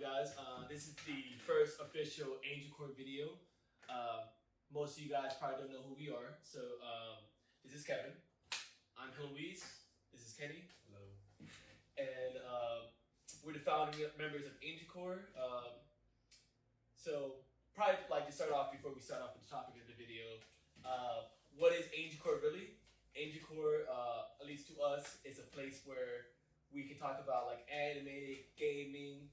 guys? This is the first official Angel Core video. Most of you guys probably don't know who we are. So this is Kevin. I'm Luis. This is Kenny. Hello. And we're the founding members of Angel Core. So probably like to start off before we start off with the topic of the video. What is Angel Core really? Angel Core, at least to us, is a place where we can talk about like anime, gaming,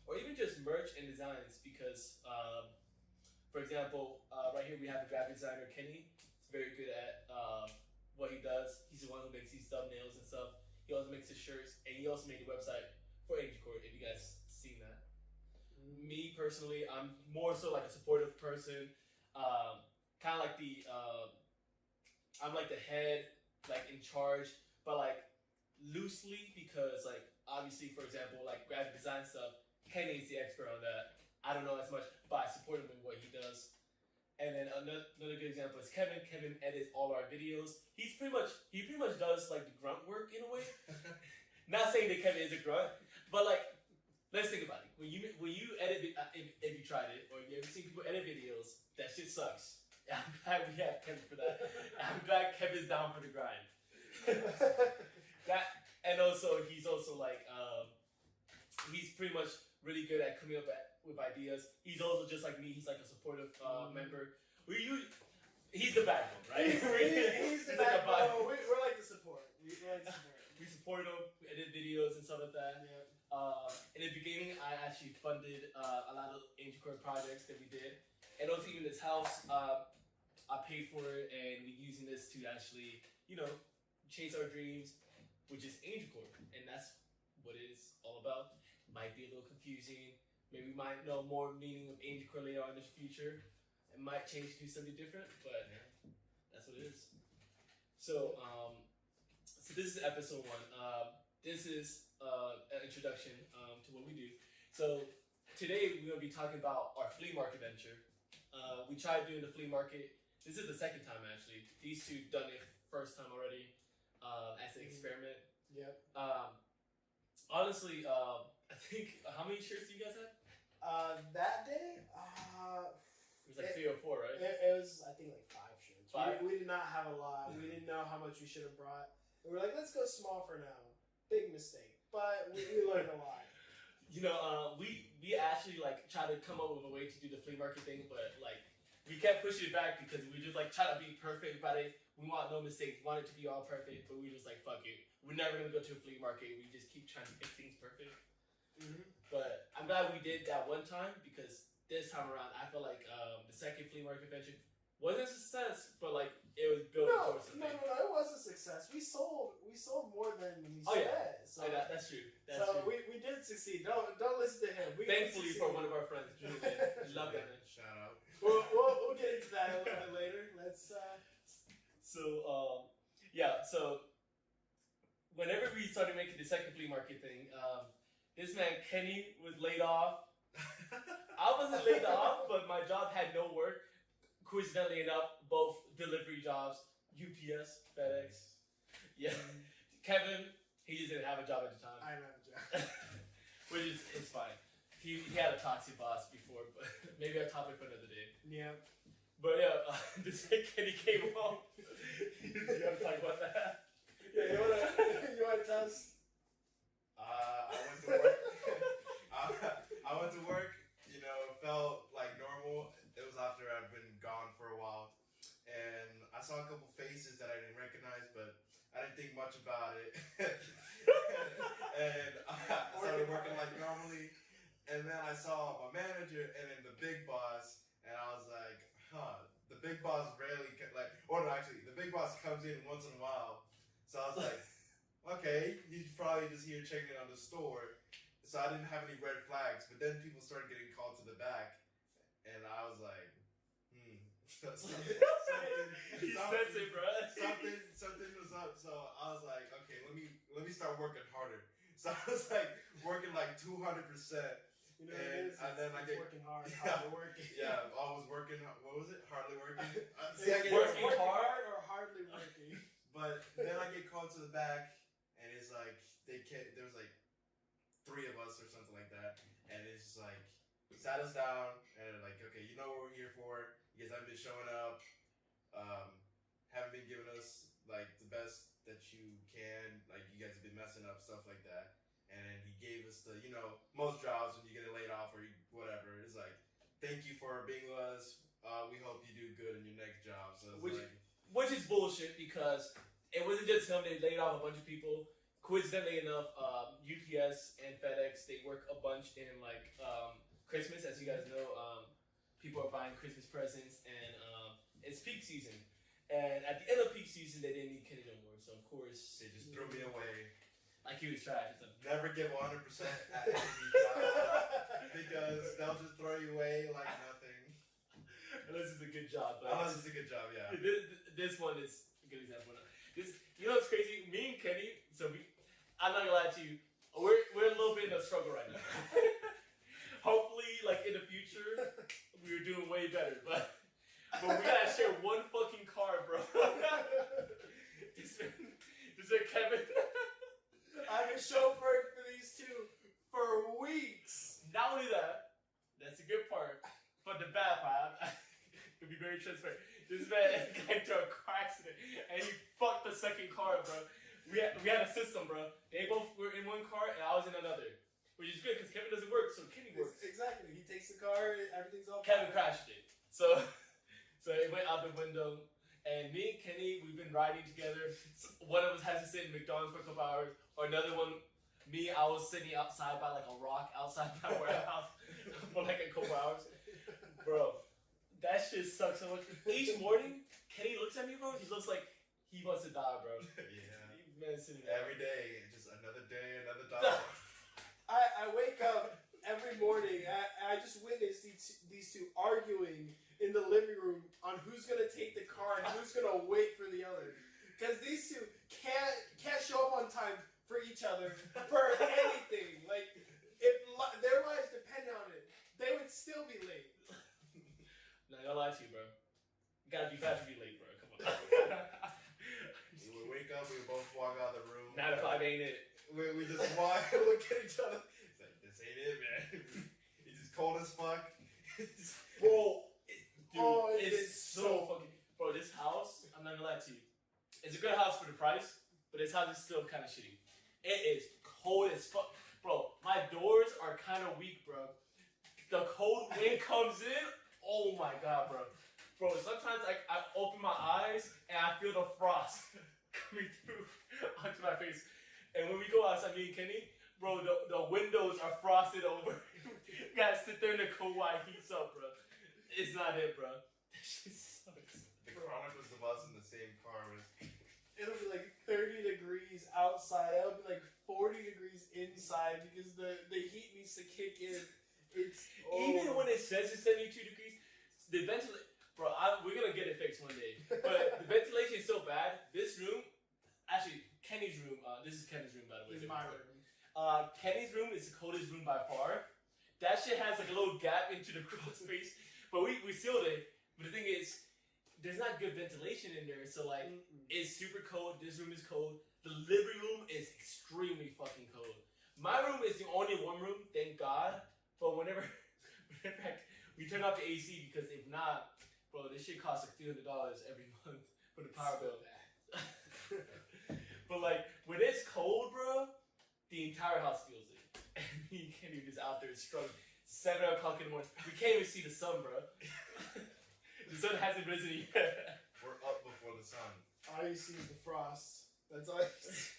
or even just merch and designs. Because, for example, right here we have the graphic designer Kenny. He's very good at what he does. He's the one who makes these thumbnails and stuff. He also makes the shirts, and he also made the website for Angel Core. If you guys seen that. Me personally, I'm more so like a supportive person. Kind of like the I'm like the head, like in charge, but like loosely, because like obviously, for example, like graphic design stuff, Kenny's the expert on that. I don't know as much, but I support him in what he does. And then another good example is Kevin. Kevin edits all our videos. He pretty much does like the grunt work in a way. Not saying that Kevin is a grunt, but like let's think about it. When you edit, if you tried it or you ever seen people edit videos, that shit sucks. I'm glad we have Kevin for that. I'm glad Kevin's down for the grind. That, and also he's also like he's pretty much really good at coming up with ideas. He's also just like me. He's like a supportive member. He's the backbone, right? he's the backbone. We're like the support. We support him. We edit videos and stuff like that. Yeah. In the beginning, I actually funded a lot of Angel Core projects that we did. And also even this house, I paid for it, and we're using this to actually, chase our dreams, which is Angel Core. And that's what it's all about. Might be a little confusing. Maybe we might know more meaning of Angel Core later on in the future. It might change to something different, but that's what it is. So, so this is episode 1. This is an introduction to what we do. So today we're going to be talking about our flea market venture. We tried doing the flea market. This is the second time actually. These two done it first time already as an experiment. Yep. Honestly, I think how many shirts do you guys have? That day, it was like 3 or 4, right? It was, I think, like 5 shirts. 5? We did not have a lot. We didn't know how much we should have brought. We were like, let's go small for now. Big mistake, but we learned a lot. We actually like tried to come up with a way to do the flea market thing, but like we kept pushing it back because we just like try to be perfect about it. We want no mistakes. We want it to be all perfect, but we just like fuck it. We're never gonna go to a flea market. We just keep trying to make things perfect. Mm-hmm. But I'm glad we did that one time, because this time around I feel like the second flea market venture wasn't a success, but like it was building towards something. No, it was a success. We sold more than we said. Yeah. So that's true. That's true. we did succeed. Don't listen to him. Thankfully for one of our friends, Julian. Love that man. Shout out. We'll get into that a little bit later. Let's. So whenever we started making the second flea market thing, this man Kenny was laid off. I wasn't laid off, but my job had no work. Coincidentally enough, both delivery jobs, UPS, FedEx. Yeah. Kevin, he just didn't have a job at the time. I don't have a job. Which is it's fine. He had a toxic boss before, but maybe a topic for another day. Yeah. But yeah, this Kenny came home. You want to talk about that? Yeah, you wanna tell us? I went to work. I went to work. It felt like normal. It was after I've been gone for a while, and I saw a couple faces that I didn't recognize, but I didn't think much about it. And I started working like normally, and then I saw my manager and then the big boss, and I was like, the big boss rarely the big boss comes in once in a while, so I was like, okay, he's probably just here checking on the store. So I didn't have any red flags, but then people started getting called to the back, and I was like, something was up. So I was like, okay, let me start working harder. So I was like working like 200%. And then I get working hard, hardly working. Yeah, I was working. What was it? Hardly working. Working hard or hardly working. But then I get called to the back, and it's like there's like 3 of us or something like that, and it's just like sat us down and like, okay, you know what we're here for. You guys haven't been showing up. Haven't been giving us like the best that you can. Like you guys have been messing up, stuff like that. And then he gave us the, most jobs when you get laid off or whatever. It's like, thank you for being with us. We hope you do good in your next job. So it's Which is bullshit because it wasn't just him. They laid off a bunch of people. Coincidentally enough, UPS and FedEx, they work a bunch in like Christmas. As you guys know, people are buying Christmas presents and it's peak season. And at the end of peak season, they didn't need Kenny no more. So of course, they just threw me away. Like he was trash. Never give 100% at any job because they'll just throw you away like nothing. Unless it's a good job. But unless it's a good job, yeah. This one is a good example. You know what's crazy? Me and Kenny, I'm not gonna lie to you, we're a little bit in a struggle right now. Hopefully, like in the future, we're doing way better. But we gotta share one fucking car, bro. This man Kevin. I've been chauffeuring for these two for weeks. Not only that, that's the good part, but the bad part, to be very transparent, this man got into a car accident and he fucked the second car, bro. We had a system, bro. They both were in one car and I was in another, which is good because Kevin doesn't work, so Kenny works. Exactly. He takes the car, everything's all Kevin crashed it, so it went out the window. And me and Kenny, we've been riding together. One of us has to sit in McDonald's for a couple hours, or another one, I was sitting outside by like a rock outside my warehouse for like a couple hours. Bro, that shit sucks so much. Each morning, Kenny looks at me, bro. He looks like he wants to die, bro. Yeah. Man, sitting there. Every day, just another day, another dollar. I wake up every morning. I just witnessed these two arguing in the living room on who's gonna take the car and who's gonna wait for the other. Because these two can't show up on time for each other for anything. Like if their lives depended on it, they would still be late. Not gonna lie to you, bro. You gotta be fast to be late, bro. Come on. We would wake up, we would both walk out of the room. 9 to 5 ain't it. We just walk and look at each other. It's like, this ain't it, man. It's just cold as fuck. Bro, Dude, it's so fucking... Bro, this house, I'm not gonna lie to you. It's a good house for the price, but this house is still kind of shitty. It is cold as fuck. Bro, my doors are kind of weak, bro. The cold wind comes in. Oh my god, bro. Bro, sometimes I open my eyes and I feel the frost coming through onto my face. And when we go outside, me and Kenny, bro, the windows are frosted over. You gotta sit there in the cold while it heats up, bro. It's not it, bro. That shit sucks. The Chronicles of us in the same car was... It'll be like 30 degrees outside. It'll be like 40 degrees inside because the heat needs to kick in. Even when it says it's 72 degrees, the ventilation, bro, we're gonna get it fixed one day. But the ventilation is so bad. This room, actually, Kenny's room. This is Kenny's room, by the way. It's my room. Kenny's room is the coldest room by far. That shit has like a little gap into the crawl space, but we sealed it. But the thing is, there's not good ventilation in there, so like it's super cold. This room is cold. The living room is extremely fucking cold. My room is the only warm room, thank God. But whenever we turn off the AC because if not, bro, this shit costs like $300 every month for the power bill. But like when it's cold, bro, the entire house feels it. And me and Kenny just out there struggling. 7 o'clock in the morning. We can't even see the sun, bro. The sun hasn't risen yet. We're up before the sun. All you see is the frost. That's all you see.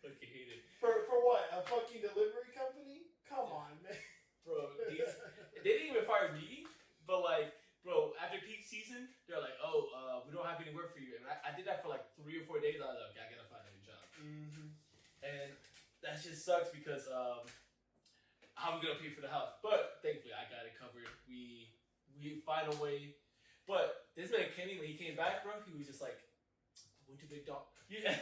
Fucking hate it. For what? A fucking delivery company? Come on, man. Bro, they didn't even fire me, but like, bro, after peak season, they're like, oh, we don't have any work for you. And I did that for like 3 or 4 days. I was like, okay, I gotta find a new job. Mm-hmm. And that just sucks because how am I gonna pay for the house? But thankfully, I got it covered. We find a way. But this man Kenny, when he came back, bro, he was just like, I went to Big Dog. Yeah,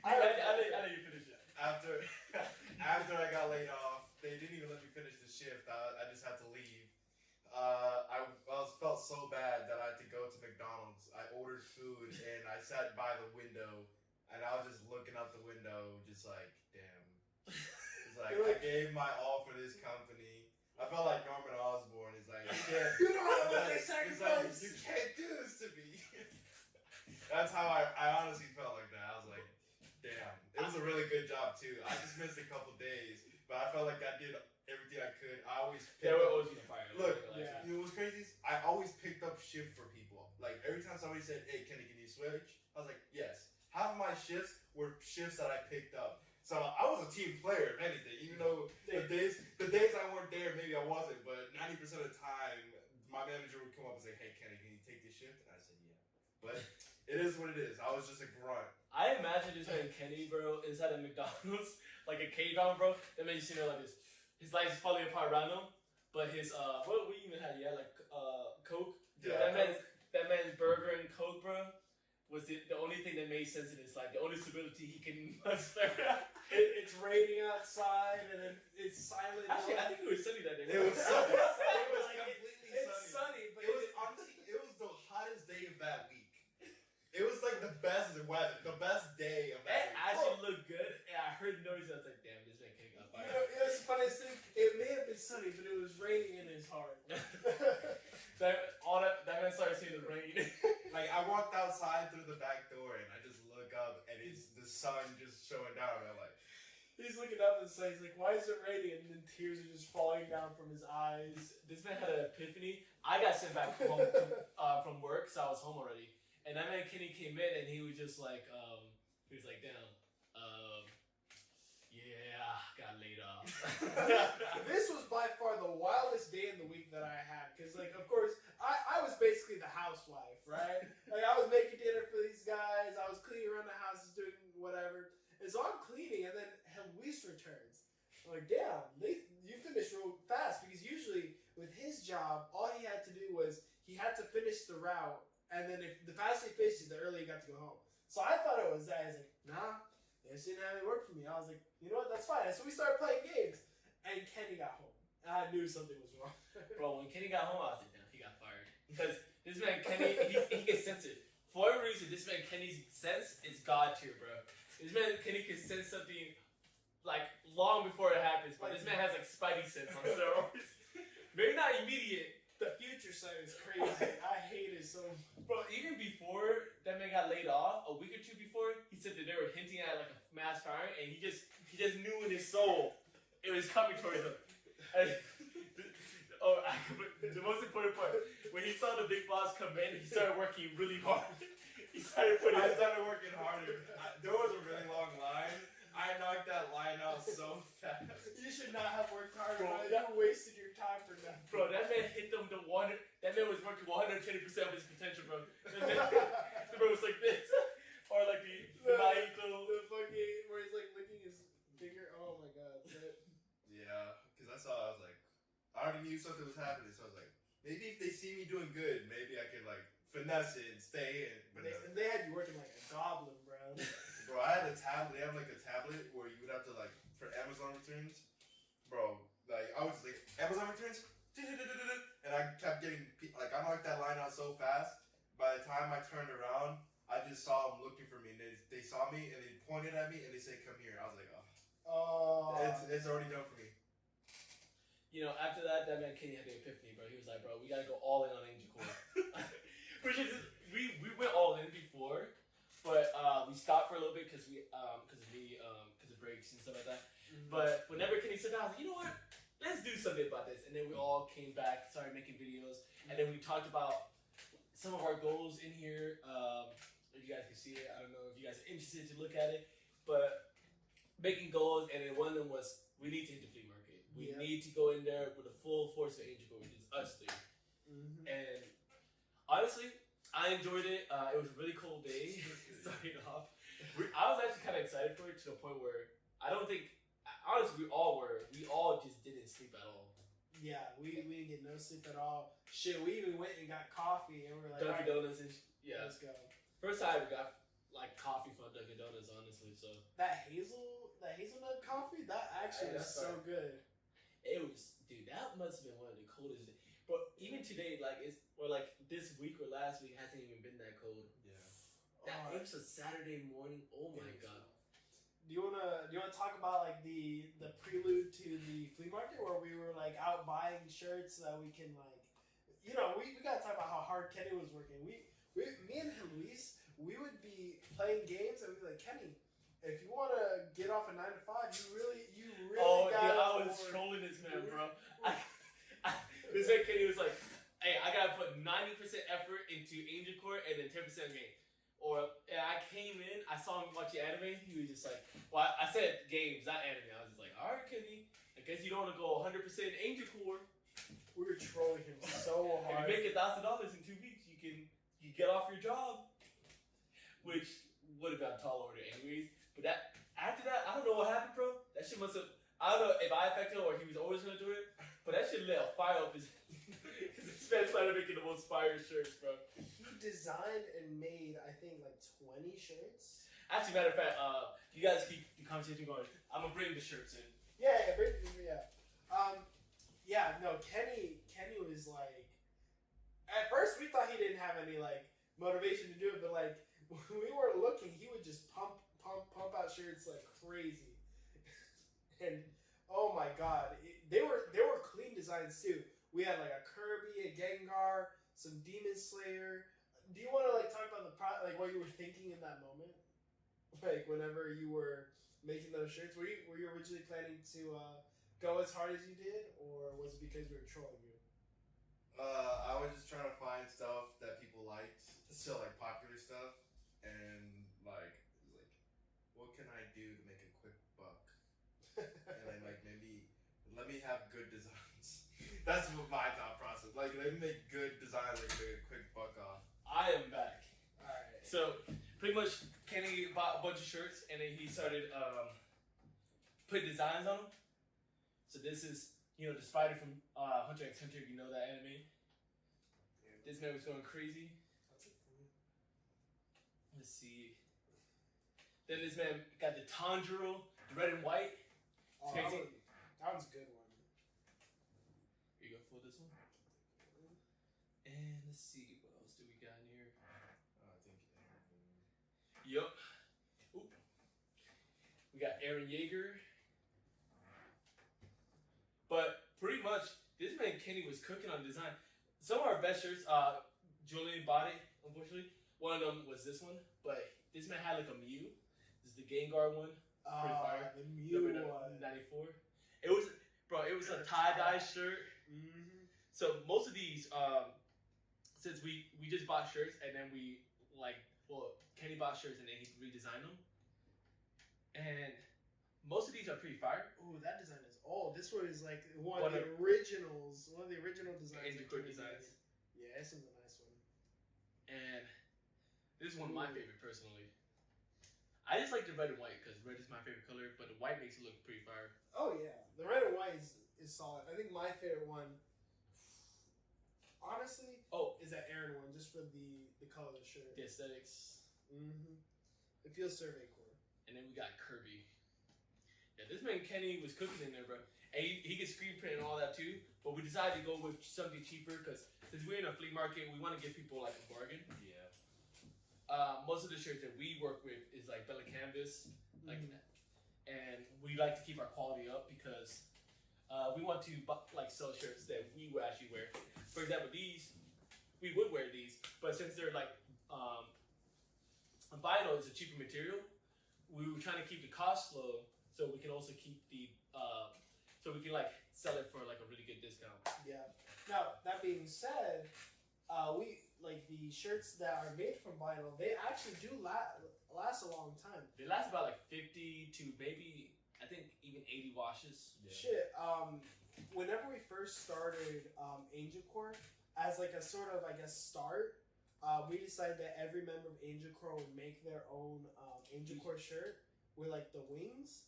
I let you finish it. After I got laid off, they didn't even let me finish the shift. I just had to leave. I felt so bad that I had to go to McDonald's. I ordered food and I sat by the window and I was just looking out the window, just like, damn. It's like I gave my all for this company, I felt like Norman Osborn is like, You don't have what they he's like, sacrificed. you can't do this to me. That's how I honestly felt like that. I was like, damn. It was a really good job too. I just missed a couple days, but I felt like I did everything I could. I always They picked were up. always gonna fire. Look, Yeah. you know what's crazy? I always picked up shift for people. Like every time somebody said, "Hey, Kenny, can you switch?" I was like, "Yes." Half of my shifts were shifts that I picked up. So I was a team player, if anything. Even though the days I weren't there, maybe I wasn't. But 90% of the time, my manager would come up and say, "Hey, Kenny, can you take this shift?" And I said, "Yeah." But it is what it is. I was just a grunt. I imagine this man Kenny, bro, inside of McDonald's, like a caveman, bro. That man you see there like this. His life is falling apart around him, but his what we even had, yeah, like Coke. Yeah. That man's burger and Coke, bro, was the only thing that made sense in his life. The only stability he can muster. It's raining outside and then it's silent. Actually, I think it was sunny that day. It was sunny. It was Like, completely it's sunny. sunny, but It was honestly, it was the hottest day of that week. It was like the best weather, the best day of It that week. actually looked good, and I heard noise. I was like, "Damn, this man can't got You fired." know, it was the funniest thing. It may have been sunny, but it was raining in his heart. That man started seeing the rain. Like I walked outside through the back door and I just look up and it's the sun just showing down. And I'm like, He's looking up and he's like, "Why is it raining?" And then tears are just falling down from his eyes. This man had an epiphany. I got sent back home from work, so I was home already. And that man Kenny came in and he was just like, "Damn, yeah, got laid off." This was by far the wildest day in the week that I had. Because, like, of course, I was basically the housewife, right? Like, I was making dinner for these guys. I was cleaning around the houses, doing whatever. And so I'm cleaning, and then Luis returns. I'm like, damn, you finished real fast. Because usually, with his job, all he had to do was he had to finish the route. And then if the faster he finished it, the earlier he got to go home. So I thought it was that. I was like, nah, this didn't have any work for me. I was like, you know what, that's fine. So we started playing games. And Kenny got home. And I knew something was wrong. Bro, when Kenny got home, I was like, "Damn, he got fired." Because this man Kenny, he can sense it. For whatever reason, this man Kenny's sense is God tier, bro. This man Kenny can sense something like long before it happens, but this man has like Spidey sense on steroids. Maybe not immediate. The future side is crazy. I hate it so much. Bro, even before that man got laid off, a week or two before, he said that they were hinting at like a mass firing, and he just knew in his soul it was coming towards him. The most important part, when he saw the big boss come in, he started working really hard. He started putting. I started working harder. There was a really long line. I knocked that line out so fast. You should not have worked harder. Bro, Man. You wasted your time for nothing. Bro, that man hit them the one. That man was working 110% of his potential, bro. The bro was like this, or like the Naito. The fucking where he's like licking his finger. Oh my god. Yeah, because I was like, I already knew something was happening, so I was like, maybe if they see me doing good, maybe I could like finesse it and stay in. But They had you working like a goblin, bro. bro, I had a tablet. They have like a tablet where you would have to like for Amazon returns, bro. Like I was like Amazon returns, and I kept getting like I knocked that line out so fast. By the time I turned around, I just saw them looking for me, and they saw me and they pointed at me and they said, "Come here." I was like, "Oh, Oh. it's already done for me." You know, after that man Kenny had the epiphany, bro. He was like, "Bro, we gotta go all in on Angel Core." Which is we went all in before, but we stopped for a little bit because of breaks and stuff like that. Mm-hmm. But whenever Kenny said that, I was like, "You know what? Let's do something about this." And then we all came back, started making videos, and then we talked about some of our goals in here. If you guys can see it, I don't know if you guys are interested to look at it, but making goals, and then one of them was we need to hit the flea market. We Yeah. need to go in there with the full force of Angel Core, which is us three. Mm-hmm. And honestly, I enjoyed it. It was a really cool day starting off. I was actually kind of excited for it to the point where I don't think, honestly, we all were. We all just didn't sleep at all. Yeah, we didn't get no sleep at all. Shit, we even went and got coffee and we were like, Dunkin' "All right, Donuts and yeah. let's go." First time we got like coffee from Dunkin' Donuts, honestly. So That hazelnut coffee, that actually Hey, was that's so good. it was, dude. That must have been one of the coldest days. But even today, like this week or last week hasn't even been that cold. Yeah. That Oh, it was a Saturday morning. Oh my god. do you wanna talk about like the prelude to the flea market where we were like out buying shirts so that we can like, we gotta talk about how hard Kenny was working. Me and Luis, we would be playing games and we'd be like, Kenny, if you wanna get off a 9 to 5, you really Oh, gotta. dude, I was trolling this man, bro. This man Kenny was like, "Hey, I gotta put 90% effort into Angel Court and then 10% game." And I came in, I saw him watching anime. He was just like, "Well, I said games, not anime." I was just like, "All right, Kenny, I guess you don't want to go 100% Angel Court. We were trolling him so If hard. you make $1,000 in 2 weeks, you get off your job," which would have got a tall order anyways. But after that, I don't know what happened, bro. That shit must have. I don't know if I affected him or he was always gonna do it, but that shit lit a fire up his. Because this man started making the most fire shirts, bro. He designed and made, I think, like 20 shirts. Actually, matter of fact, you guys keep the conversation going. I'm gonna bring the shirts in. Yeah. No, Kenny was like, at first we thought he didn't have any like motivation to do it, but like when we weren't looking, he would just pump out shirts like crazy. And oh my god, they were clean designs too. We had like a Kirby, a Gengar, some Demon Slayer. Do you want to like talk about like what you were thinking in that moment? Like whenever you were making those shirts, were you originally planning to go as hard as you did, or was it because we were trolling you? I was just trying to find stuff that people liked, so like popular stuff, and like what can I do to make a quick buck? And then like maybe let me have good designs. That's what my thought process. Like let me make good designs like make a quick buck off. I am back. All right. So pretty much, Kenny bought a bunch of shirts and then he started putting designs on them. So this is, the spider from Hunter x Hunter. If you know that anime. This man was going crazy. That's it for me. Let's see. Then this man got the Tanjiro, the red and white. Oh, that one's a good one. Here you go for this one. And let's see, what else do we got in here? I think. Yup. Oop. We got Aaron Yeager. But pretty much, this man Kenny was cooking on design. Some of our best shirts, Julian bought it, unfortunately. One of them was this one, but this man had like a Mew. This is the Gengar one. Pretty fire. The Mew one. 94. It was a tie-dye shirt. Mm-hmm. So most of these, since we just bought shirts and then Kenny bought shirts and then he redesigned them. And most of these are pretty fire. Ooh, that design is old. This one is like one of the original designs. Angel Court designs. Yeah, this one's a nice one. And this is one of my favorite personally. I just like the red and white because red is my favorite color, but the white makes it look pretty fire. Oh yeah, the red and white is solid. I think my favorite one, honestly, is that Aaron one, just for the color of the shirt. The aesthetics. Mm-hmm. It feels survey core. And then we got Kirby. Yeah, this man Kenny was cooking in there, bro. And he could screen print and all that too. But we decided to go with something cheaper because since we're in a flea market, we want to give people like a bargain. Yeah. Most of the shirts that we work with is like Bella Canvas, like that. And we like to keep our quality up because we want to sell shirts that we would actually wear. For example, these, we would wear these, but since they're like vinyl is a cheaper material, we were trying to keep the cost low so we can also keep the so we can sell it for like a really good discount. Yeah. Now that being said, we like the shirts that are made from vinyl. They actually do last a long time. They last about 50 to maybe I think even 80 washes. Yeah. Shit. Whenever we first started Angel Core, as like a sort of start, we decided that every member of Angel Core would make their own Angel Core shirt with like the wings,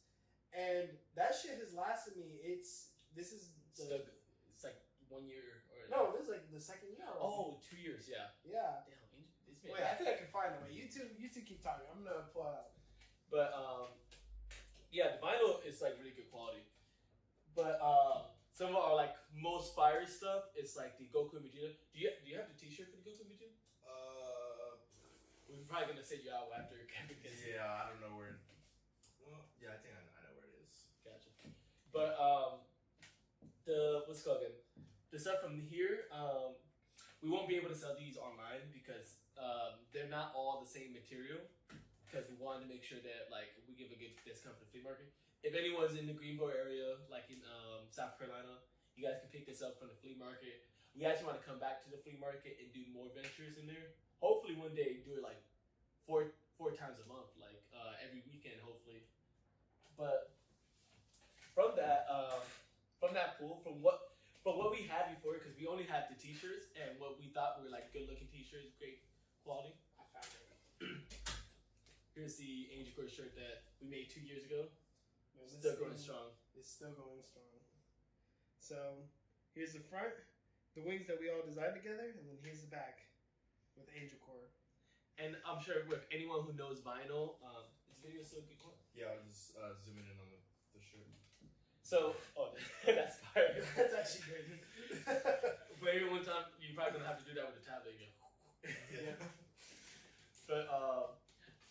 and that shit has lasted me. It's like 1 year or no, this is like the second year. Already. Oh, 2 years, yeah. Yeah. Damn, it's Wait, I think I can find it. Wait, you two keep talking. I'm gonna pull it out. But yeah, the vinyl is like really good quality. But some of our most fire stuff, it's like the Goku and Vegeta. Do you have the T-shirt for the Goku and Vegeta? We're probably gonna send you out after Kevin gets Yeah, I don't know where. Well, Yeah, I think I know where it is. Gotcha. But the what's it called again? The stuff from here, we won't be able to sell these online because they're not all the same material. Because we wanted to make sure that like we give a good discount for the flea market. If anyone's in the Greenville area, like in South Carolina, you guys can pick this up from the flea market. We actually want to come back to the flea market and do more ventures in there. Hopefully one day do it like four times a month, like every weekend, hopefully. But from that pool, from what we had before, because we only had the t-shirts and what we thought were like good looking t-shirts, great quality. I found it. Here's the Angel Core shirt that we made 2 years ago. There's this Still going thing. strong. It's still going strong. So here's the front, the wings that we all designed together, and then here's the back with Angel Core. And I'm sure with anyone who knows vinyl, this video is so good. Yeah, I was just zooming in on the shirt. So, oh, that's fire. That's actually great. Maybe one time you're probably gonna have to do that with the tablet again. Yeah. But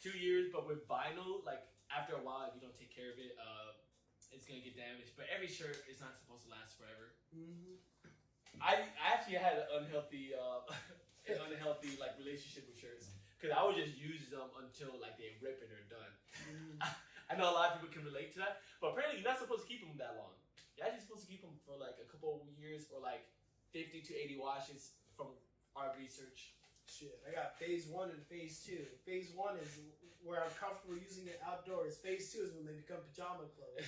2 years, but with vinyl, like after a while, if you don't take care of it, it's gonna get damaged. But every shirt is not supposed to last forever. Mm-hmm. I actually had an unhealthy like relationship with shirts because I would just use them until like they rip and they're done. Mm-hmm. I know a lot of people can relate to that, but apparently you're not supposed to keep them that long. You're actually supposed to keep them for like a couple of years or like 50 to 80 washes from our research. Shit, I got phase 1 and phase 2. Phase 1 is where I'm comfortable using it outdoors. Phase 2 is when they become pajama clothes.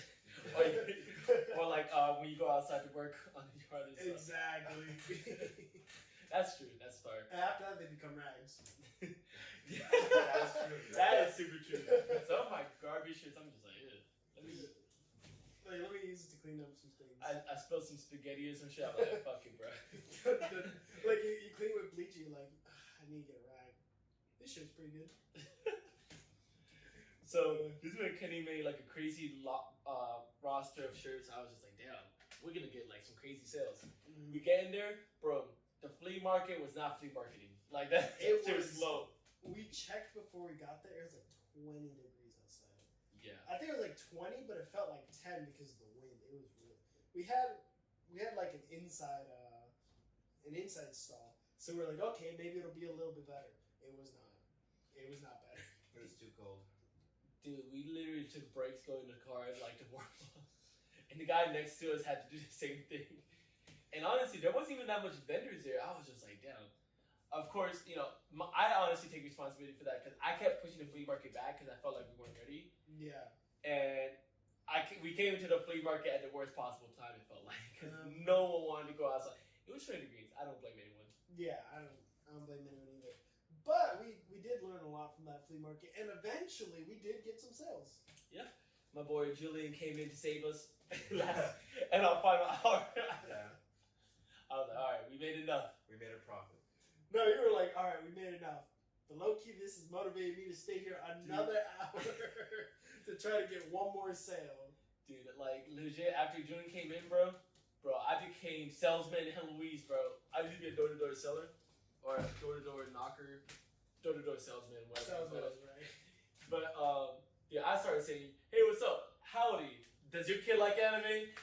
or like when you go outside to work on the yard and stuff. Exactly. That's true. That's fair. And after that, they become rags. Yeah. That's true. That is super true. Some of my garbage shirts, I'm just like, ew. Let me use it to clean up some things. I spilled some spaghetti or some shit. I'm like, fuck it, bro. Like you clean with bleach, you're like, I need to get a rag. This shirt's pretty good. So this is when Kenny made like a crazy roster of shirts. I was just like, damn, we're gonna get like some crazy sales. Mm-hmm. We get in there, bro. The flea market was not flea marketing. Like that, It shit was was- low. We checked before we got there. It was like 20 degrees outside. Yeah. I think it was like 20, but it felt like 10 because of the wind. It was really. We had like an inside stall, so we're like, okay, maybe it'll be a little bit better. It was not. It was not better. It was too cold. Dude, we literally took breaks going to the car like to warm up. And the guy next to us had to do the same thing. And honestly, there wasn't even that much vendors there. I was just like, damn. Of course, you know, I honestly take responsibility for that because I kept pushing the flea market back because I felt like we weren't ready. Yeah. And we came into the flea market at the worst possible time, it felt like. Because Um, no one wanted to go outside. It was 20 degrees. I don't blame anyone. Yeah, I don't blame anyone either. But we did learn a lot from that flea market, and eventually we did get some sales. My boy Julian came in to save us in our final hour. Yeah, I was like, all right, we made enough. we made a profit. No, you were like, all right, we made enough. But low key, this has motivated me to stay here another hour to try to get one more sale. Dude, like, legit, after Julian came in, bro, I became salesman in Louise, bro. I used to be a door-to-door seller, or a door-to-door knocker, door-to-door salesman, whatever. Sounds about right. But, yeah, I started saying, hey, what's up? Howdy. Does your kid like anime?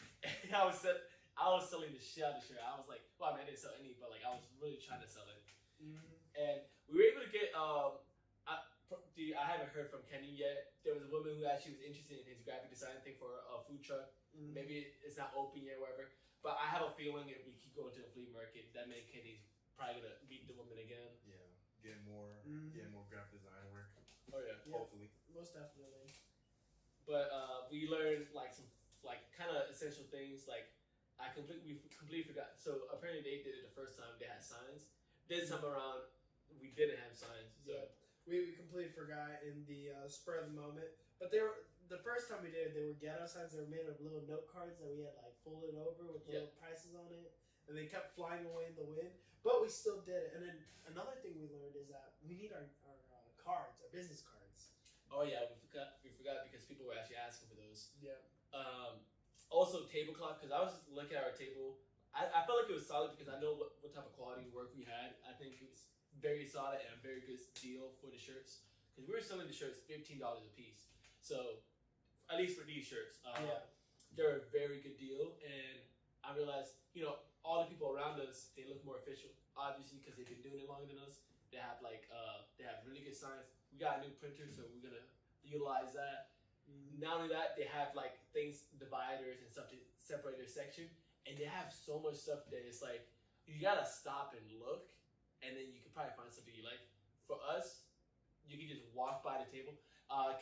And I was selling the shit out of the shirt. I was like, well, I mean, I didn't sell any, but, like, I was really trying to sell it. Mm-hmm. And we were able to get, I haven't heard from Kenny yet. There was a woman who actually was interested in his graphic design thing for a food truck. Mm-hmm. Maybe it's not open yet, whatever. But I have a feeling if we keep going to the flea market, that man Kenny's probably gonna meet the woman again. Yeah, getting more graphic design work. Oh yeah. Yeah. Hopefully. Most definitely. But we learned like some like kind of essential things. Like we completely forgot. So apparently they did it the first time. They had signs. This time around, we didn't have signs. So Yeah. We completely forgot in the spur of the moment. But they were the first time we did it, they were ghetto signs. They were made of little note cards that we had like folded over with little prices on it, and they kept flying away in the wind. But we still did it. And then another thing we learned is that we need our cards, our business cards. oh yeah, we forgot because people were actually asking for those. Yeah. Also tablecloth, because I was just looking at our table. I felt like it was solid because I know what type of quality work we had. I think it was very solid and a very good deal for the shirts. Because we were selling the shirts $15 a piece. So at least for these shirts. Yeah. They're a very good deal, and I realized, all the people around us, they look more official, obviously, because they've been doing it longer than us. They have they have really good signs. We got a new printer, so we're gonna utilize that. Mm-hmm. Not only that, they have like things, dividers and stuff to separate their section, and they have so much stuff that it's like you gotta stop and look, and then you can probably find something you like. For us, you can just walk by the table.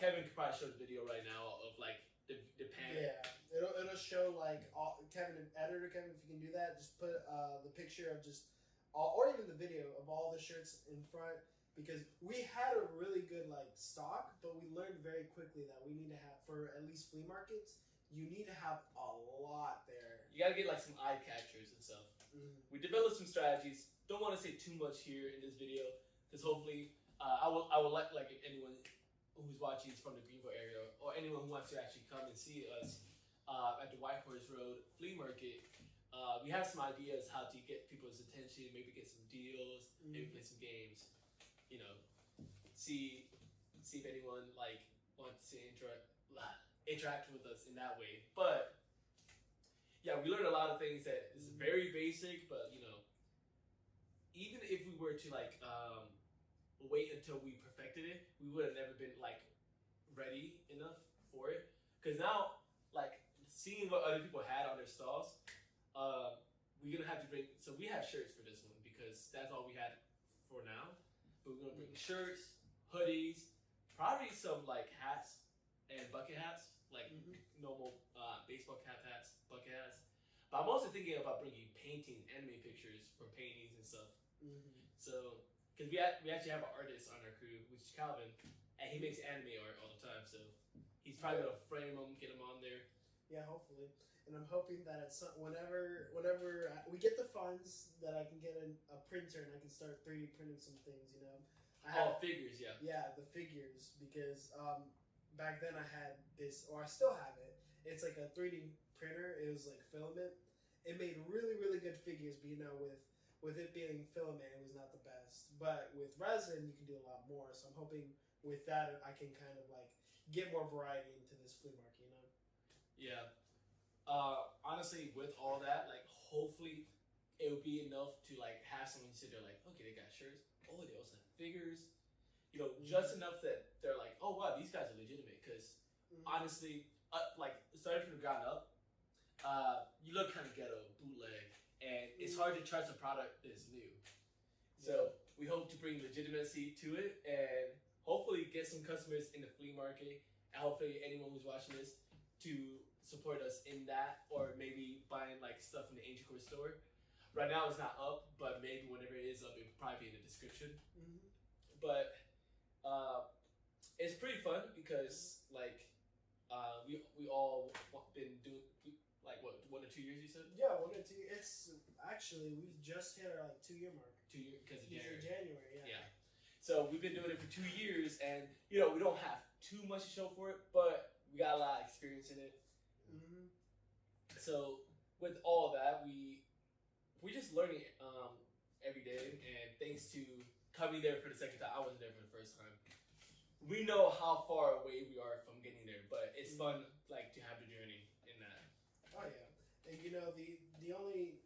Kevin could probably show the video right now of like the pan. Yeah, it'll show like Kevin, editor Kevin, if you can do that, just put the picture of just or even the video of all the shirts in front, because we had a really good like stock, but we learned very quickly that we need to have, for at least flea markets, you need to have a lot there. You gotta get like some eye catchers and stuff. Mm-hmm. We developed some strategies. Don't want to say too much here in this video, because hopefully, I will like anyone who's watching is from the Greenville area, or anyone who wants to actually come and see us at the White Horse Road Flea Market. We have some ideas how to get people's attention, maybe get some deals, maybe play some games. See if anyone like wants to interact with us in that way. But yeah, we learned a lot of things that is very basic, but even if we were to like wait until we perfected it, we would have never been like ready enough for it. Because now, like seeing what other people had on their stalls, we're gonna have to bring. So we have shirts for this one because that's all we had for now. But we're gonna bring shirts, hoodies, probably some like hats and bucket hats, like normal baseball cap hats, bucket hats. But I'm also thinking about bringing painting, anime pictures for paintings and stuff. So, because we actually have an artist on our crew, which is Calvin, and he makes anime art all the time. So he's probably gonna frame them, get them on there. Yeah, hopefully. And I'm hoping that whenever we get the funds, that I can get a printer and I can start 3D printing some things. Figures, yeah. Yeah, the figures, because back then I had this, or I still have it. It's like a 3D printer. It was like filament. It made really, really good figures, but with it being filament, it was not the best. But with resin, you can do a lot more. So I'm hoping with that I can kind of like get more variety into this flea market. Yeah. Honestly, with all that, like hopefully it would be enough to like have someone sit there like, okay, they got shirts. Oh, they also have figures. Just enough that they're like, oh wow, these guys are legitimate. Because honestly, like starting from the ground up, you look kind of ghetto, bootleg, and it's hard to trust a product that's new. So we hope to bring legitimacy to it, and hopefully get some customers in the flea market, and hopefully anyone who's watching this to support us in that, or maybe buying like stuff in the Angel Core store. Right now it's not up, but maybe whenever it is up, it will probably be in the description. But it's pretty fun because like we all been doing like what 1 or 2 years you said? Yeah, 1 or 2. It's actually we just hit our like 2-year mark. 2 years because of January. January, yeah. Yeah. So we've been doing it for 2 years, and we don't have too much to show for it, but we got a lot of experience in it. So with all that, we just learning every day, and thanks to coming there for the second time, I wasn't there for the first time. We know how far away we are from getting there, but it's fun like to have the journey in that. Oh yeah, and the only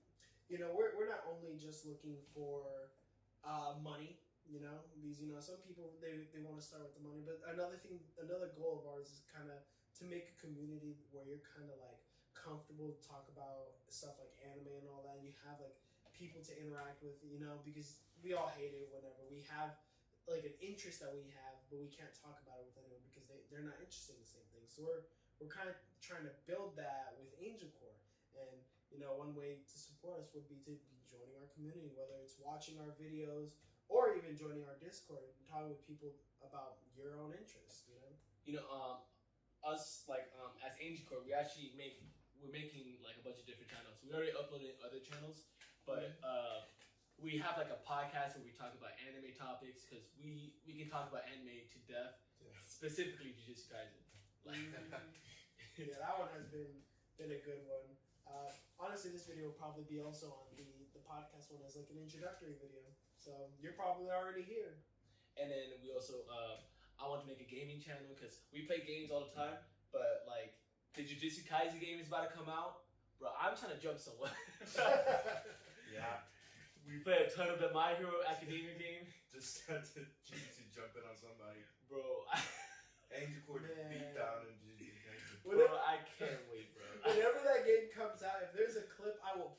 we're not only just looking for money. Because some people they want to start with the money, but another goal of ours is kind of to make a community where you're kind of like comfortable to talk about stuff like anime and all that, and you have like people to interact with, because we all hate it whenever we have like an interest that we have, but we can't talk about it with anyone because they're not interested in the same thing. So we're kind of trying to build that with Angel Core, and one way to support us would be to be joining our community, whether it's watching our videos or even joining our Discord and talking with people about your own interests. Us like as Angel Core, we're making like a bunch of different channels. We already uploaded other channels, but we have like a podcast where we talk about anime topics, because we can talk about anime to death, specifically Jujutsu Kaisen. Yeah, that one has been a good one. Honestly, this video will probably be also on the podcast one as like an introductory video. So you're probably already here. And then we also I want to make a gaming channel because we play games all the time, but like the Jujutsu Kaisen game is about to come out, bro. I'm trying to jump someone. Yeah. We play a ton of the My Hero Academia game, Just to jump in on somebody. bro. Angel Core Man. beat down in Jujutsu Kaisen. Bro, I can't wait, bro. Whenever that game comes out, if there's a clip, I will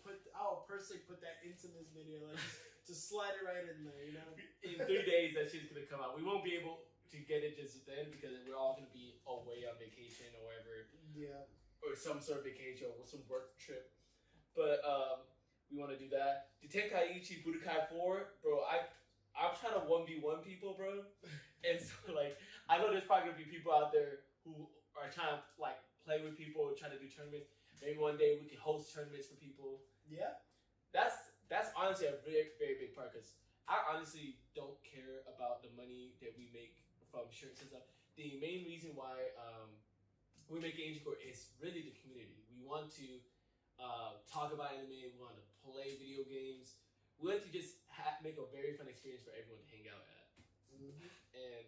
personally put that into this video, like just slide it right in there, you know. In 3 days, that shit's gonna come out. We won't be able to get it just then because we're all gonna be away on vacation or whatever, Yeah. or some sort of vacation or some work trip. But we want to do that. The Tenkaichi Budokai 4, bro. I'm trying to 1v1 people, bro. And so like, I know there's probably gonna be people out there who are trying to like play with people, trying to do tournaments. Maybe one day we can host tournaments for people. Yeah. That's honestly a very, very big part because I honestly don't care about the money that we make from shirts and stuff. The main reason why we make Angel Core is really the community. We want to talk about anime. We want to play video games. We want to just make a very fun experience for everyone to hang out at. Mm-hmm. And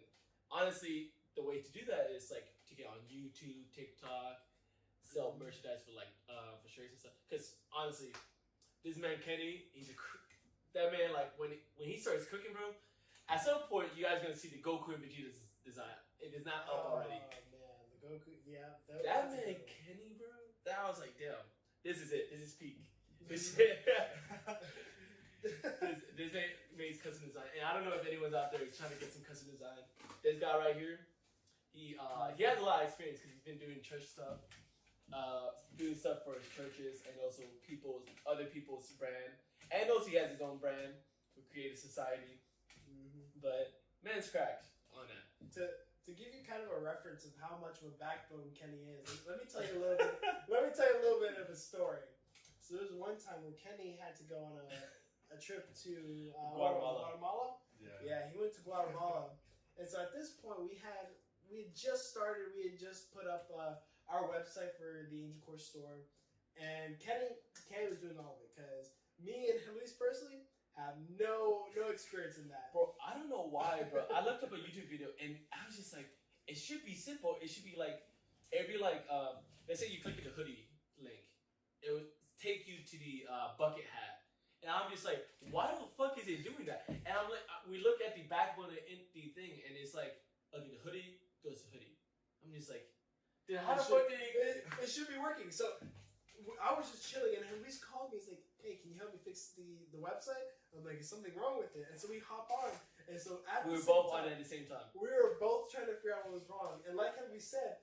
honestly, the way to do that is like to get on YouTube, TikTok, sell merchandise for like for shirts and stuff. Because honestly, this man Kenny, that man like when he starts cooking, bro. At some point, you guys are gonna see the Goku and Vegeta's design. It is not up already. Oh man, the Goku, yeah. That that's man a good Kenny, bro. That I was like, damn, this is it. This is peak. This man makes custom design, and I don't know if anyone's out there trying to get some custom design. This guy right here, he has a lot of experience because he's been doing church stuff, doing stuff for his churches and also other people's brand, and also he has his own brand with Creative Society. But man's cracked on that. To give you kind of a reference of how much of a backbone Kenny is, let me tell you a little bit. Let me tell you a little bit of a story. So there was one time when Kenny had to go on a trip to Guatemala. Yeah, he went to Guatemala, and so at this point we had just put up our website for the Angel Core store, and Kenny was doing all of it because me and Luis personally have no experience in that. Bro, I don't know why, bro. I looked up a YouTube video and I was just like, it should be simple. It should be like, it'd be like, let's say you click the hoodie link. It would take you to the bucket hat. And I'm just like, why the fuck is it doing that? And I'm like, we look at the backbone of the thing and it's like, okay, the hoodie goes to hoodie. I'm just like, then how the fuck did it should be working. So I was just chilling and Luis called me. He's like, hey, can you help me fix the website? I'm like, is something wrong with it? And so we hop on. And so we were both on it at the same time. We were both trying to figure out what was wrong. And like how we said,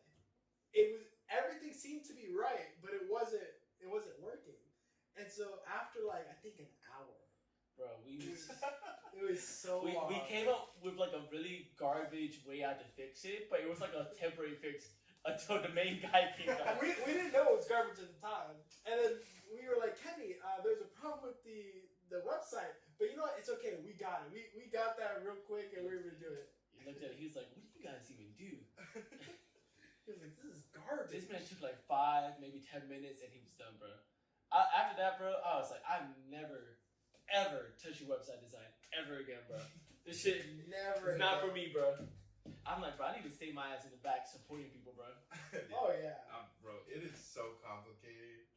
everything seemed to be right, but it wasn't working. And so after like I think an hour, bro, it was so long. We came up with like a really garbage way out to fix it, but it was like a temporary fix until the main guy came out. we didn't know it was garbage at the time. And then we were like, Kenny, there's a problem with the website. But you know what? It's okay. We got it. We got that real quick and we were able to do it. He looked at it. He was like, what do you guys even do? He was like, this is garbage. This man took like 5, maybe 10 minutes and he was done, bro. After that, bro, I was like, I'm never, ever touch your website design ever again, bro. This shit never. is not for me, bro. I'm like, bro, I need to stay my ass in the back supporting people, bro. Oh, yeah. Bro, it is so complicated.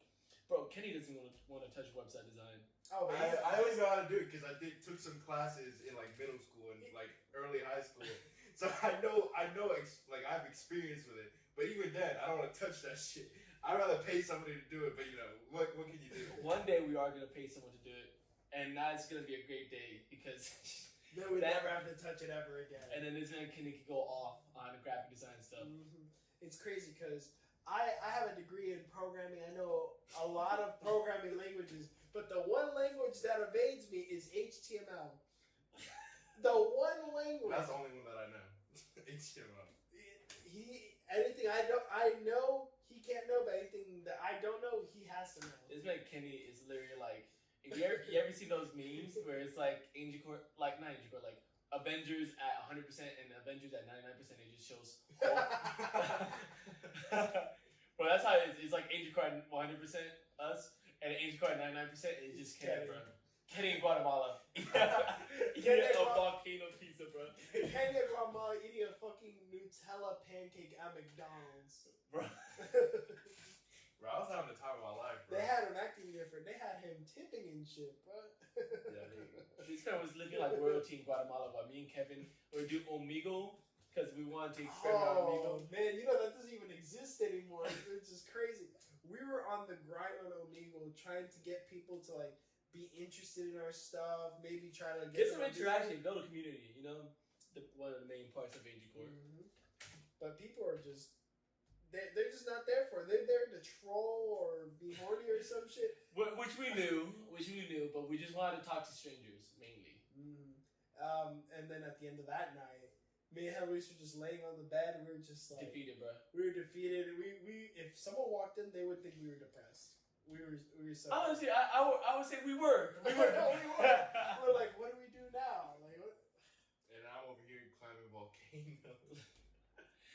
Bro, Kenny doesn't want to touch website design. Oh, man. I only know how to do it because I took some classes in like middle school and like early high school. So I know, like I have experience with it. But even then, I don't want to touch that shit. I'd rather pay somebody to do it, but you know, what can you do? One day we are going to pay someone to do it. And that's going to be a great day because... then we never have to touch it ever again. And then this man Kenny could go off on the graphic design stuff. Mm-hmm. It's crazy because I have a degree in programming. I know a lot of programming languages, but the one language that evades me is HTML. The one language. That's the only one that I know. HTML. Anything I know, he can't know, but anything that I don't know, he has to know. This man Kenny is literally like, if you ever see those memes where it's like Angel Core, like not Angel Core, like Avengers at 100% and Avengers at 99%, it just shows. Bro, that's how it is. It's like Angel Core at 100% us, and Angel Core at 99%, it's just Kenny, bro. Kenny in Guatemala. Eating a volcano pizza, bro. Kenny in Guatemala eating a fucking Nutella pancake at McDonald's. bro. Bro, I was having the time of my life, bro. They had him acting different. They had him tipping and shit, bro. Yeah, This man was looking like royalty in Guatemala. While me and Kevin were doing Omegle because we wanted to experiment on Omegle. Oh man, you know that doesn't even exist anymore. It's just crazy. We were on the grind on Omegle, trying to get people to like be interested in our stuff. Maybe try to Get some them on interaction, build a community. You know, one of the main parts of Angel Court. Mhm. But people are just. They're just not there for it. They're there to troll or be horny or some shit. Which we knew, but we just wanted to talk to strangers mainly. And then at the end of that night, me and Luis were just laying on the bed. We were just like Defeated, bro. we were defeated. We if someone walked in, they would think we were depressed. We were so. Honestly, I would say we were. We were. We're like, what do we do now? Like, what? And I'm over here climbing volcanoes.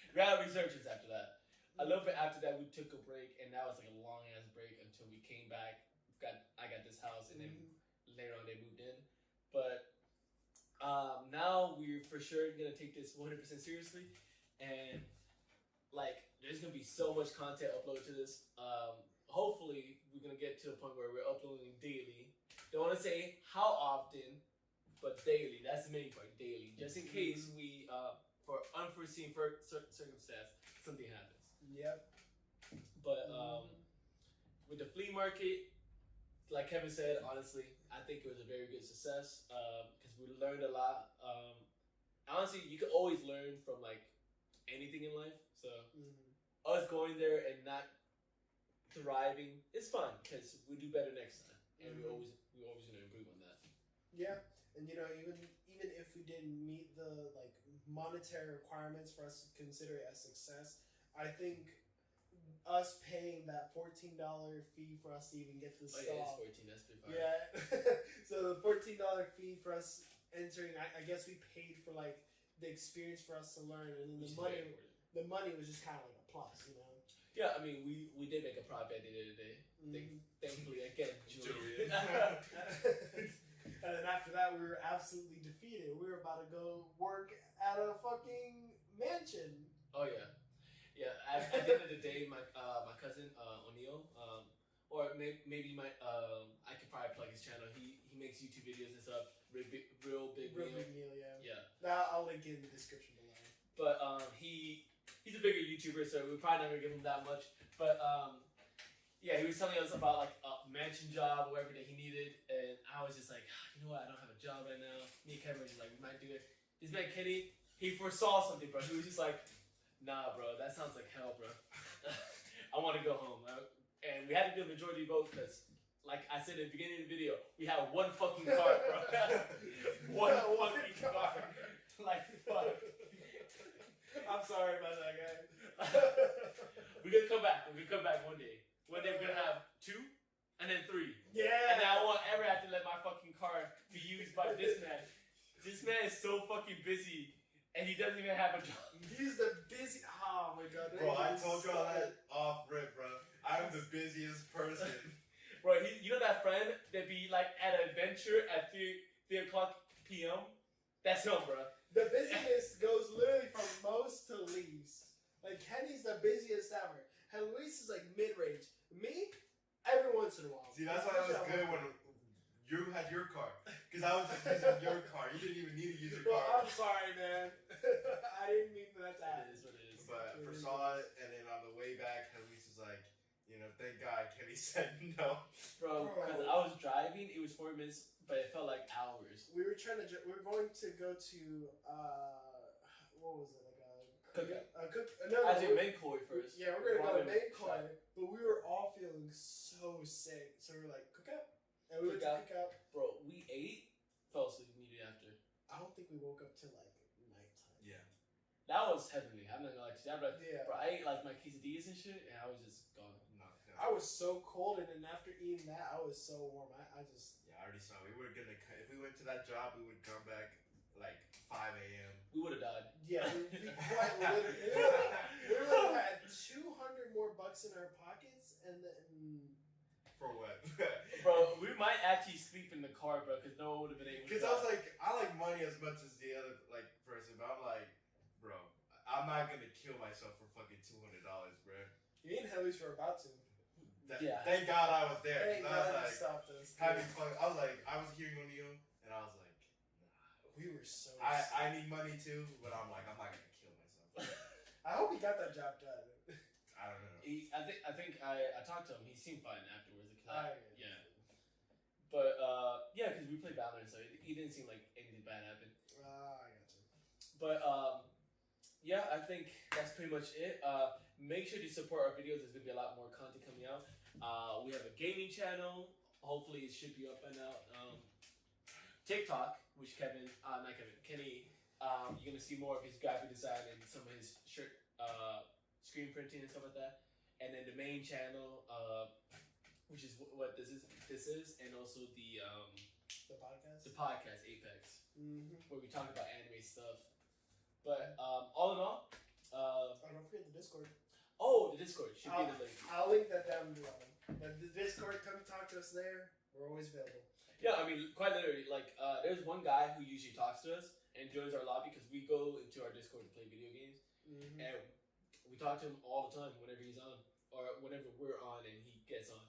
We had researchers after that. A little bit after that, we took a break, and that was like a long ass break until we came back. I got this house, and then later on they moved in. But now we're for sure gonna take this 100% seriously, and like there's gonna be so much content uploaded to this. Hopefully, we're gonna get to a point where we're uploading daily. Don't want to say how often, but daily. That's the main part, daily, just in case we for unforeseen circumstance something happens. Yep. But with the flea market, like Kevin said, honestly, I think it was a very good success because we learned a lot. Honestly, you can always learn from like anything in life. So us going there and not thriving is fun because we do better next time, and we always gonna improve on that. Yeah, and you know, even if we didn't meet the like monetary requirements for us to consider it a success, I think us paying that $14 fee for us to even get the Oh yeah, stall. it's 14. That's pretty far. Yeah. So the $14 fee for us entering, I guess we paid for like the experience for us to learn, and then Which is the very money. important. The money was just kind of like a plus, you know. Yeah, I mean, we did make a profit at the end of the day. Thankfully, again, Julian. And then after that, we were absolutely defeated. We were about to go work at a fucking mansion. Oh yeah, yeah. At the end of the day, my cousin O'Neill, or maybe I could probably plug his channel. He makes YouTube videos and stuff. Real big Real meal. big meal, yeah. Yeah. Now I'll link it in the description below. But he's a bigger YouTuber, so we're probably not gonna give him that much. But yeah, he was telling us about like a mansion job or whatever that he needed, and I was just like, you know what? I don't have a job right now. Me and Kevin were just like, we might do it. This man Kenny, he foresaw something, bro. He was just like, nah, bro, that sounds like hell, bro. I want to go home. And we had to do a majority vote because, like I said in the beginning of the video, we had one fucking car, bro. one fucking car. Like, fuck. I'm sorry about that, guys. We're gonna come back. We're gonna come back one day. One day we're gonna have 2 and then 3. Yeah. And then I won't ever have to let my fucking car be used by this man. This man is so fucking busy and he doesn't even have a job. He's the busy. Oh my god. Bro, I told y'all that off rip, bro. I'm the busiest person. Bro, you know that friend that be like at an adventure at 3 o'clock p.m.? That's him, bro. The busyness goes literally from most to least. Like, Kenny's the busiest ever. And Luis is like mid-range. Me, every once in a while. See, that's why it was good when you had your car. Because I was just using your car. You didn't even need to use your Well, car. I'm sorry, man. I didn't mean for that to It happen. is what it is. But foresaw it, and then on the way back, Luis was like, you know, thank God Kenny said no. Bro, because I was driving, it was 4 minutes, but it felt like hours. We were trying to. We were going to go to. What was it? Actually, Mankoi first. Yeah, we're gonna go to Ramen Mankoi, shop. but we were all feeling so sick, so we were like, cookout, and we went to cookout. Bro, we ate, fell asleep immediately after. I don't think we woke up till like nighttime. Yeah. That was heavenly. I'm not gonna lie to you. I'm like, Yeah. bro, I ate like my quesadillas and shit, and I was just gone. No. I was so cold, and then after eating that, I was so warm. I just. Yeah, I already saw. We were gonna. If we went to that job, we would come back like 5 a.m. We would have died. Yeah, we quite literally had $200 more in our pockets, and then. For what? Bro, we might actually sleep in the car, bro, because no one would have been able to. Because I was like, I like money as much as the other like person, but I'm like, bro, I'm not gonna kill myself for fucking $200, bro. Me and Hellies were about to. Yeah. Thank God I was there. Thank 'Cause I God was you like stopped us. having fun. I was hearing O'Neal, and I was like, We were so. I need money too, but I'm not gonna kill myself. I hope he got that job done. I don't know. I think I talked to him. He seemed fine afterwards. Yeah. But yeah, because we played Valorant, so he didn't seem like anything bad happened. I got you. But yeah, I think that's pretty much it. Make sure to support our videos. There's gonna be a lot more content coming out. We have a gaming channel. Hopefully, it should be up and out. TikTok, which Kenny. You're gonna see more of his graphic design and some of his shirt screen printing and stuff like that. And then the main channel, which is what this is, and also the podcast Apex, where we talk about anime stuff. But all in all, don't forget the Discord. the Discord should be in the link. I'll link that down below. But the Discord, come talk to us there. We're always available. Yeah, I mean, quite literally, like, there's one guy who usually talks to us and joins our lobby because we go into our Discord to play video games, and we talk to him all the time whenever he's on or whenever we're on and he gets on.